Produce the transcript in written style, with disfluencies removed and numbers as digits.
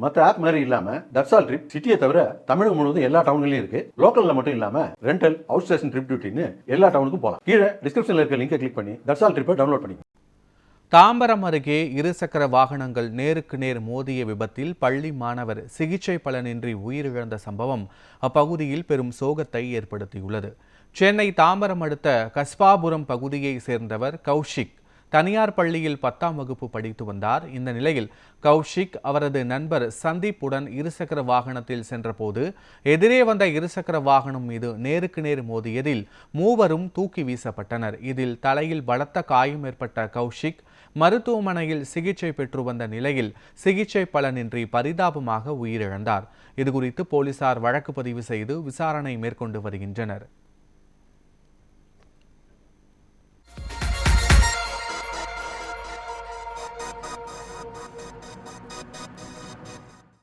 மற்ற ஆப் மாதிரி இல்லாம தட்சால் ட்ரிப் சிட்டியை தவிர தமிழகம் முழுவதும் எல்லா டவுன்லயும் இருக்கு. லோக்கல்ல மட்டும் இல்லாம ரெண்டல், அவுட் ஸ்டேஷன் ட்ரிப் டியூட்டின்னு எல்லா டவுனுக்கும் போகலாம். கீழே டிஸ்கிரிப்ஷன்ல இருக்க லிங்கை கிளிக் பண்ணி தட்சால் ட்ரிப்பை டவுன்லோட் பண்ணி. தாம்பரம் அருகே இருசக்கர வாகனங்கள் நேருக்கு நேர் மோதிய விபத்தில் பள்ளி மாணவர் சிகிச்சை பலனின்றி உயிரிழந்த சம்பவம் அப்பகுதியில் பெரும் சோகத்தை ஏற்படுத்தியுள்ளது. சென்னை தாம்பரம் அடுத்த கஸ்பாபுரம் பகுதியை சேர்ந்தவர் கௌஷிக் தனியார் பள்ளியில் 10ஆம் வகுப்பு படித்து வந்தார். இந்த நிலையில் கௌஷிக் அவரது நண்பர் சந்தீப் உடன் இருசக்கர வாகனத்தில் சென்றபோது எதிரே வந்த இருசக்கர வாகனம் மீது நேருக்கு நேர் மோதியதில் மூவரும் தூக்கி வீசப்பட்டனர். இதில் தலையில் பலத்த காயம் ஏற்பட்ட கௌஷிக் மருத்துவமனையில் சிகிச்சை பெற்று வந்த நிலையில் சிகிச்சை பலனின்றி பரிதாபமாக உயிரிழந்தார். இதுகுறித்து போலீசார் வழக்கு பதிவு செய்து விசாரணை மேற்கொண்டு வருகின்றனர்.